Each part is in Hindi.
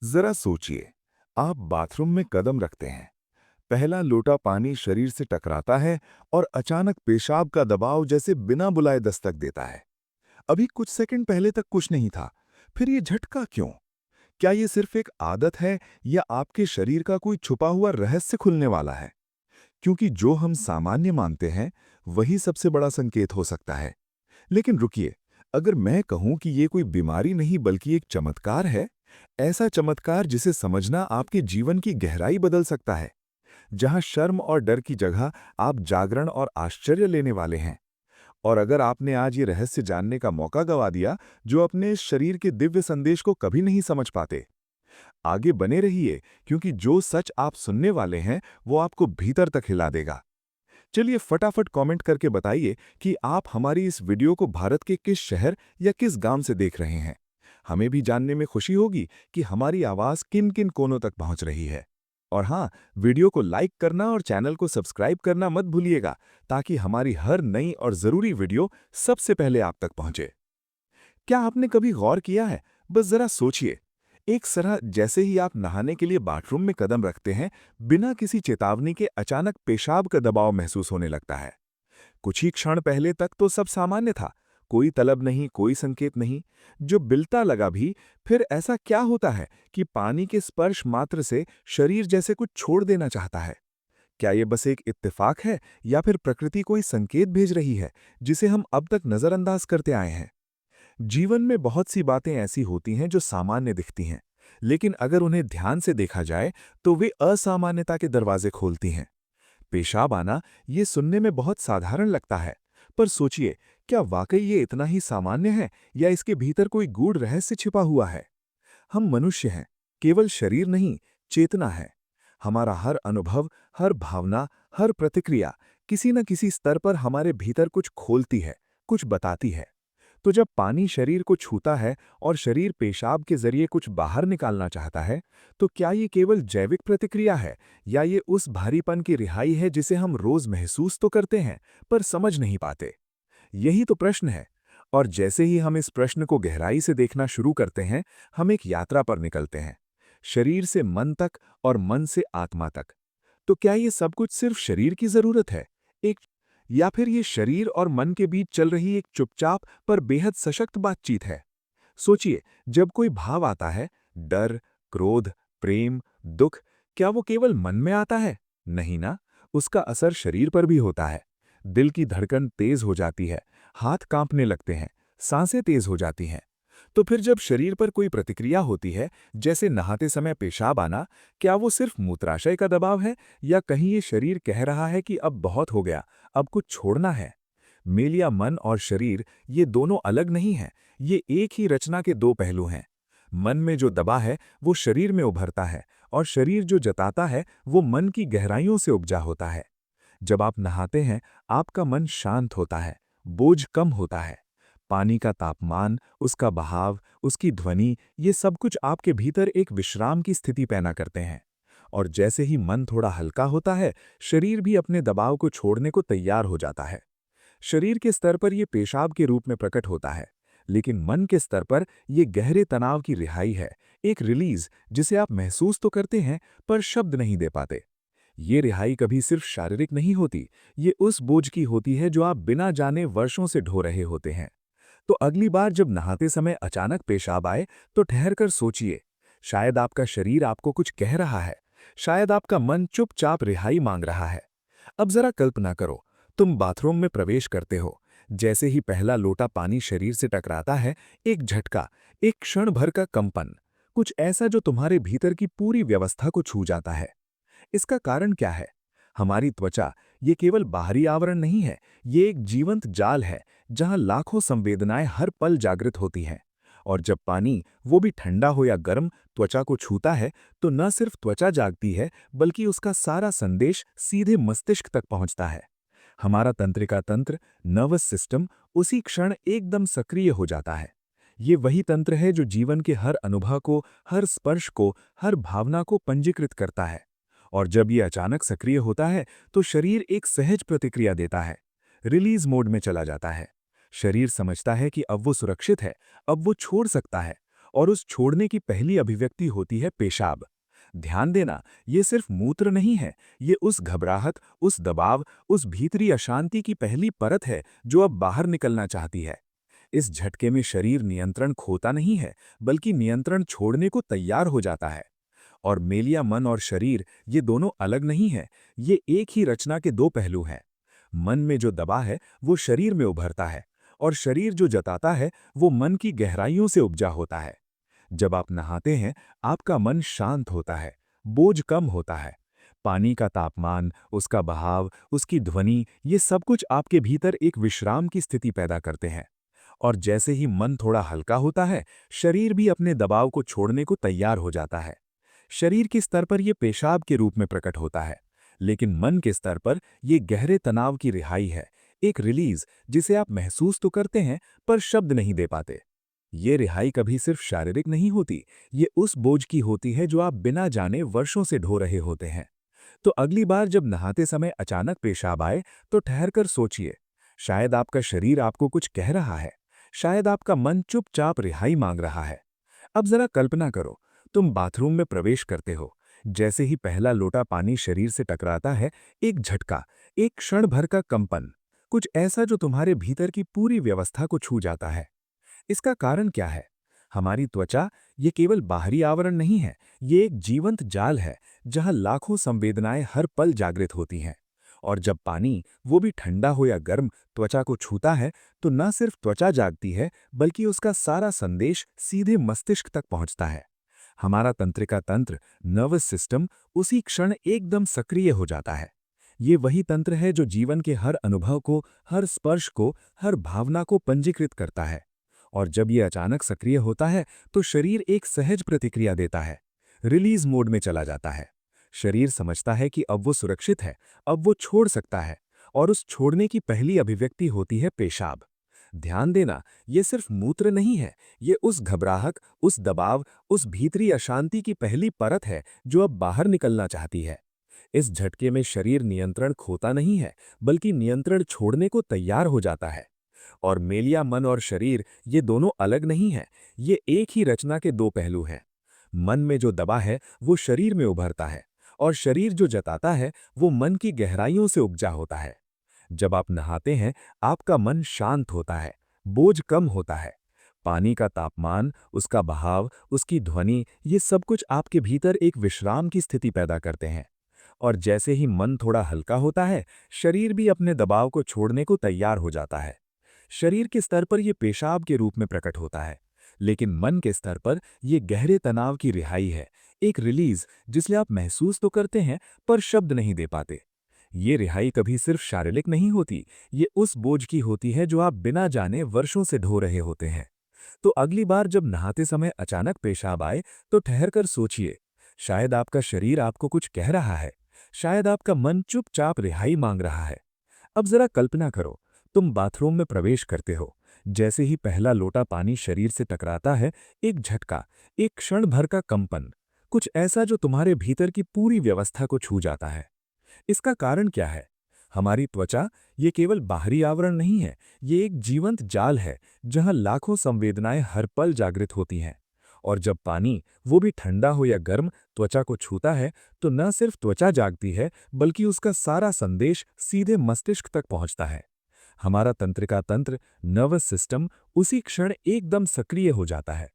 जरा सोचिए, आप बाथरूम में कदम रखते हैं। पहला लोटा पानी शरीर से टकराता है और अचानक पेशाब का दबाव जैसे बिना बुलाए दस्तक देता है। अभी कुछ सेकंड पहले तक कुछ नहीं था, फिर ये झटका क्यों? क्या ये सिर्फ एक आदत है या आपके शरीर का कोई छुपा हुआ रहस्य खुलने वाला है? क्योंकि जो हम सामान्य मानते हैं, वही सबसे बड़ा संकेत हो सकता है। लेकिन रुकिए, अगर मैं कहूं कि ये कोई बीमारी नहीं बल्कि एक चमत्कार है, ऐसा चमत्कार जिसे समझना आपके जीवन की गहराई बदल सकता है, जहां शर्म और डर की जगह आप जागरण और आश्चर्य लेने वाले हैं। और अगर आपने आज ये रहस्य जानने का मौका गवा दिया, जो अपने इस शरीर के दिव्य संदेश को कभी नहीं समझ पाते, आगे बने रहिए, क्योंकि जो सच आप सुनने वाले हैं, वो आपको भीतर तक हिला देगा। चलिए फटाफट कमेंट करके बताइए कि आप हमारी इस वीडियो को भारत के किस शहर या किस गांव से देख रहे हैं। हमें भी जानने में खुशी होगी कि हमारी आवाज़ किन किन कोनों तक पहुंच रही है। और हाँ, वीडियो को लाइक करना और चैनल को सब्सक्राइब करना मत भूलिएगा, ताकि हमारी हर नई और ज़रूरी वीडियो सबसे पहले आप तक पहुंचे। क्या आपने कभी गौर किया है? बस जरा सोचिए, एक तरह जैसे ही आप नहाने के लिए बाथरूम में कदम रखते हैं, बिना किसी चेतावनी के अचानक पेशाब का दबाव महसूस होने लगता है। कुछ ही क्षण पहले तक तो सब सामान्य था, कोई तलब नहीं, कोई संकेत नहीं, जो बिलता लगा भी। फिर ऐसा क्या होता है कि पानी के स्पर्श मात्र से शरीर जैसे कुछ छोड़ देना चाहता है? क्या ये बस एक इत्तेफाक है, या फिर प्रकृति कोई संकेत भेज रही है, जिसे हम अब तक नजरअंदाज करते आए हैं? जीवन में बहुत सी बातें ऐसी होती हैं जो सामान्य दिखती हैं, लेकिन अगर उन्हें ध्यान से देखा जाए तो वे असामान्यता के दरवाजे खोलती हैं। पेशाब आना ये सुनने में बहुत साधारण लगता है, पर सोचिए, क्या वाकई ये इतना ही सामान्य है, या इसके भीतर कोई गूढ़ रहस्य छिपा हुआ है? हम मनुष्य हैं, केवल शरीर नहीं, चेतना है। हमारा हर अनुभव, हर भावना, हर प्रतिक्रिया किसी न किसी स्तर पर हमारे भीतर कुछ खोलती है, कुछ बताती है। तो जब पानी शरीर को छूता है और शरीर पेशाब के जरिए कुछ बाहर निकालना चाहता है, तो क्या ये केवल जैविक प्रतिक्रिया है, या ये उस भारीपन की रिहाई है जिसे हम रोज महसूस तो करते हैं, पर समझ नहीं पाते? यही तो प्रश्न है। और जैसे ही हम इस प्रश्न को गहराई से देखना शुरू करते हैं, हम एक यात्रा पर निकलते हैं, शरीर से मन तक और मन से आत्मा तक। तो क्या ये सब कुछ सिर्फ शरीर की जरूरत है, एक या फिर ये शरीर और मन के बीच चल रही एक चुपचाप पर बेहद सशक्त बातचीत है? सोचिए, जब कोई भाव आता है, डर, क्रोध, प्रेम, दुख, क्या वो केवल मन में आता है? नहीं ना, उसका असर शरीर पर भी होता है। दिल की धड़कन तेज हो जाती है, हाथ कांपने लगते हैं, सांसें तेज हो जाती हैं। तो फिर जब शरीर पर कोई प्रतिक्रिया होती है, जैसे नहाते समय पेशाब आना, क्या वो सिर्फ मूत्राशय का दबाव है, या कहीं ये शरीर कह रहा है कि अब बहुत हो गया, अब कुछ छोड़ना है? मेलिया मन और शरीर ये दोनों अलग नहीं हैं, ये एक ही रचना के दो पहलू हैं। मन में जो दबा है वो शरीर में उभरता है, और शरीर जो जताता है वो मन की गहराइयों से उपजा होता है। जब आप नहाते हैं, आपका मन शांत होता है, बोझ कम होता है। पानी का तापमान, उसका बहाव, उसकी ध्वनि, ये सब कुछ आपके भीतर एक विश्राम की स्थिति पैदा करते हैं। और जैसे ही मन थोड़ा हल्का होता है, शरीर भी अपने दबाव को छोड़ने को तैयार हो जाता है। शरीर के स्तर पर यह पेशाब के रूप में प्रकट होता है, लेकिन मन के स्तर पर यह गहरे तनाव की रिहाई है, एक रिलीज जिसे आप महसूस तो करते हैं, पर शब्द नहीं दे पाते। ये रिहाई कभी सिर्फ शारीरिक नहीं होती, ये उस बोझ की होती है जो आप बिना जाने वर्षों से ढो रहे होते हैं। तो अगली बार जब नहाते समय अचानक पेशाब आए, तो ठहर कर सोचिए। शायद आपका शरीर आपको कुछ कह रहा है, शायद आपका मन चुपचाप रिहाई मांग रहा है। अब जरा कल्पना करो, तुम बाथरूम में प्रवेश करते हो। जैसे ही पहला लोटा पानी शरीर से टकराता है, एक झटका, एक क्षण भर का कंपन, कुछ ऐसा जो तुम्हारे भीतर की पूरी व्यवस्था को छू जाता है। इसका कारण क्या है? हमारी त्वचा ये केवल बाहरी आवरण नहीं है, ये एक जीवंत जाल है, जहां लाखों संवेदनाएं हर पल जागृत होती हैं। और जब पानी, वो भी ठंडा हो या गर्म, त्वचा को छूता है, तो न सिर्फ त्वचा जागती है, बल्कि उसका सारा संदेश सीधे मस्तिष्क तक पहुंचता है। हमारा तंत्रिका तंत्र, नर्वस सिस्टम, उसी क्षण एकदम सक्रिय हो जाता है। ये वही तंत्र है जो जीवन के हर अनुभव को, हर स्पर्श को, हर भावना को पंजीकृत करता है। और जब ये अचानक सक्रिय होता है, तो शरीर एक सहज प्रतिक्रिया देता है, रिलीज मोड में चला जाता है। शरीर समझता है कि अब वो सुरक्षित है, अब वो छोड़ सकता है। और उस छोड़ने की पहली अभिव्यक्ति होती है पेशाब। ध्यान देना, ये सिर्फ मूत्र नहीं है, ये उस घबराहट, उस दबाव, उस भीतरी अशांति की पहली परत है जो अब बाहर निकलना चाहती है। इस झटके में शरीर नियंत्रण खोता नहीं है, बल्कि नियंत्रण छोड़ने को तैयार हो जाता है। और मेलिया मन और शरीर, ये दोनों अलग नहीं है, ये एक ही रचना के दो पहलू हैं। मन में जो दबा है वो शरीर में उभरता है, और शरीर जो जताता है वो मन की गहराइयों से उपजा होता है। जब आप नहाते हैं, आपका मन शांत होता है, बोझ कम होता है। पानी का तापमान, उसका बहाव, उसकी ध्वनि, ये सब कुछ आपके भीतर एक विश्राम की स्थिति पैदा करते हैं। और जैसे ही मन थोड़ा हल्का होता है, शरीर भी अपने दबाव को छोड़ने को तैयार हो जाता है। शरीर के स्तर पर यह पेशाब के रूप में प्रकट होता है, लेकिन मन के स्तर पर यह गहरे तनाव की रिहाई है, एक रिलीज जिसे आप महसूस तो करते हैं पर शब्द नहीं दे पाते। ये रिहाई कभी सिर्फ शारीरिक नहीं होती, ये उस बोझ की होती है जो आप बिना जाने वर्षों से ढो रहे होते हैं। तो अगली बार जब नहाते समय अचानक पेशाब आए, तो ठहरकर सोचिए। शायद आपका शरीर आपको कुछ कह रहा है, शायद आपका मन चुपचाप रिहाई मांग रहा है। अब जरा कल्पना करो, तुम बाथरूम में प्रवेश करते हो। जैसे ही पहला लोटा पानी शरीर से टकराता है, एक झटका, एक क्षण भर का कंपन, कुछ ऐसा जो तुम्हारे भीतर की पूरी व्यवस्था को छू जाता है। इसका कारण क्या है? हमारी त्वचा, ये केवल बाहरी आवरण नहीं है, ये एक जीवंत जाल है जहां लाखों संवेदनाएं हर पल जागृत होती हैं। और जब पानी, वो भी ठंडा हो या गर्म, त्वचा को छूता है, तो न सिर्फ त्वचा जागती है, बल्कि उसका सारा संदेश सीधे मस्तिष्क तक पहुंचता है। हमारा तंत्रिका तंत्र, नर्वस सिस्टम, उसी क्षण एकदम सक्रिय हो जाता है। ये वही तंत्र है जो जीवन के हर अनुभव को, हर स्पर्श को, हर भावना को पंजीकृत करता है। और जब ये अचानक सक्रिय होता है, तो शरीर एक सहज प्रतिक्रिया देता है, रिलीज मोड में चला जाता है। शरीर समझता है कि अब वो सुरक्षित है, अब वो छोड़ सकता है। और उस छोड़ने की पहली अभिव्यक्ति होती है पेशाब। ध्यान देना, ये सिर्फ मूत्र नहीं है, ये उस घबराहट, उस दबाव, उस भीतरी अशांति की पहली परत है जो अब बाहर निकलना चाहती है। इस झटके में शरीर नियंत्रण खोता नहीं है, बल्कि नियंत्रण छोड़ने को तैयार हो जाता है। और मेलिया मन और शरीर, ये दोनों अलग नहीं हैं, ये एक ही रचना के दो पहलू हैं। मन में जो दबा है वो शरीर में उभरता है, और शरीर जो जताता है वो मन की गहराइयों से उपजा होता है। जब आप नहाते हैं, आपका मन शांत होता है, बोझ कम होता है। पानी का तापमान, उसका बहाव, उसकी ध्वनि, ये सब कुछ आपके भीतर एक विश्राम की स्थिति पैदा करते हैं। और जैसे ही मन थोड़ा हल्का होता है, शरीर भी अपने दबाव को छोड़ने को तैयार हो जाता है। शरीर के स्तर पर यह पेशाब के रूप में प्रकट होता है, लेकिन मन के स्तर पर यह गहरे तनाव की रिहाई है, एक रिलीज जिसे आप महसूस तो करते हैं पर शब्द नहीं दे पाते। ये रिहाई कभी सिर्फ शारीरिक नहीं होती, ये उस बोझ की होती है जो आप बिना जाने वर्षों से ढो रहे होते हैं। तो अगली बार जब नहाते समय अचानक पेशाब आए, तो ठहरकर सोचिए। शायद आपका शरीर आपको कुछ कह रहा है, शायद आपका मन चुपचाप रिहाई मांग रहा है। अब जरा कल्पना करो, तुम बाथरूम में प्रवेश करते हो। जैसे ही पहला लोटा पानी शरीर से टकराता है, एक झटका, एक क्षण भर का कंपन, कुछ ऐसा जो तुम्हारे भीतर की पूरी व्यवस्था को छू जाता है। इसका कारण क्या है? हमारी त्वचा, ये केवल बाहरी आवरण नहीं है, ये एक जीवंत जाल है जहां लाखों संवेदनाएं हर पल जागृत होती हैं। और जब पानी, वो भी ठंडा हो या गर्म, त्वचा को छूता है, तो न सिर्फ त्वचा जागती है, बल्कि उसका सारा संदेश सीधे मस्तिष्क तक पहुंचता है। हमारा तंत्रिका तंत्र, नर्वस सिस्टम, उसी क्षण एकदम सक्रिय हो जाता है।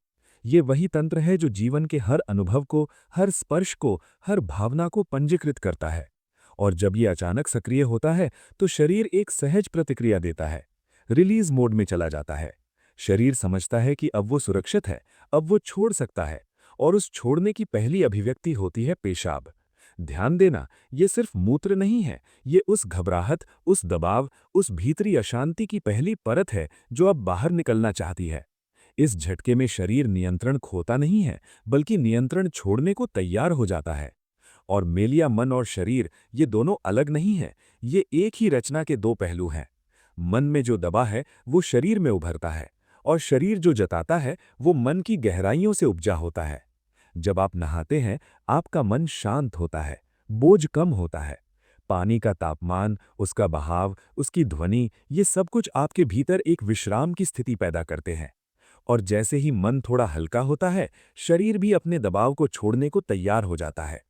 ये वही तंत्र है जो जीवन के हर अनुभव को, हर स्पर्श को, हर भावना को पंजीकृत करता है। और जब ये अचानक सक्रिय होता है, तो शरीर एक सहज प्रतिक्रिया देता है, रिलीज मोड में चला जाता है। शरीर समझता है कि अब वो सुरक्षित है, अब वो छोड़ सकता है। और उस छोड़ने की पहली अभिव्यक्ति होती है पेशाब। ध्यान देना, ये सिर्फ मूत्र नहीं है, ये उस घबराहट, उस दबाव, उस भीतरी अशांति की पहली परत है जो अब बाहर निकलना चाहती है। इस झटके में शरीर नियंत्रण खोता नहीं है, बल्कि नियंत्रण छोड़ने को तैयार हो जाता है। और मेलिया मन और शरीर, ये दोनों अलग नहीं हैं, ये एक ही रचना के दो पहलू हैं। मन में जो दबा है वो शरीर में उभरता है, और शरीर जो जताता है वो मन की गहराइयों से उपजा होता है। जब आप नहाते हैं, आपका मन शांत होता है, बोझ कम होता है। पानी का तापमान, उसका बहाव, उसकी ध्वनि, ये सब कुछ आपके भीतर एक विश्राम की स्थिति पैदा करते हैं। और जैसे ही मन थोड़ा हल्का होता है, शरीर भी अपने दबाव को छोड़ने को तैयार हो जाता है।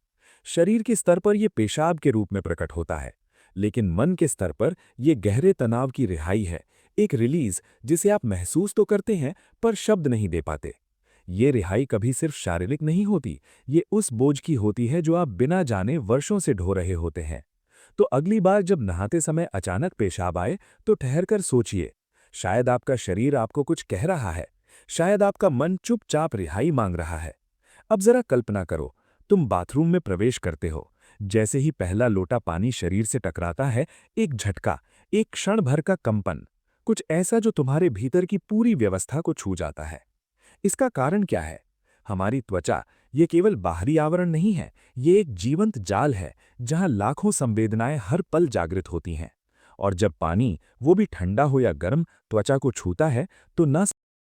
शरीर के स्तर पर यह पेशाब के रूप में प्रकट होता है, लेकिन मन के स्तर पर यह गहरे तनाव की रिहाई है, एक रिलीज जिसे आप महसूस तो करते हैं पर शब्द नहीं दे पाते। ये रिहाई कभी सिर्फ शारीरिक नहीं होती, ये उस बोझ की होती है जो आप बिना जाने वर्षों से ढो रहे होते हैं। तो अगली बार जब नहाते समय अचानक पेशाब आए, तो ठहरकर सोचिए। शायद आपका शरीर आपको कुछ कह रहा है, शायद आपका मन चुपचाप रिहाई मांग रहा है। अब जरा कल्पना करो, तुम बाथरूम में प्रवेश करते हो। जैसे ही पहला लोटा पानी शरीर से टकराता है, एक झटका, एक क्षण भर का कंपन, कुछ ऐसा जो तुम्हारे भीतर की पूरी व्यवस्था को छू जाता है। इसका कारण क्या है? हमारी त्वचा ये केवल बाहरी आवरण नहीं है, ये एक जीवंत जाल है जहां लाखों संवेदनाएं हर पल जागृत होती हैं। और जब पानी, वो भी ठंडा हो या गर्म, त्वचा को छूता है, तो न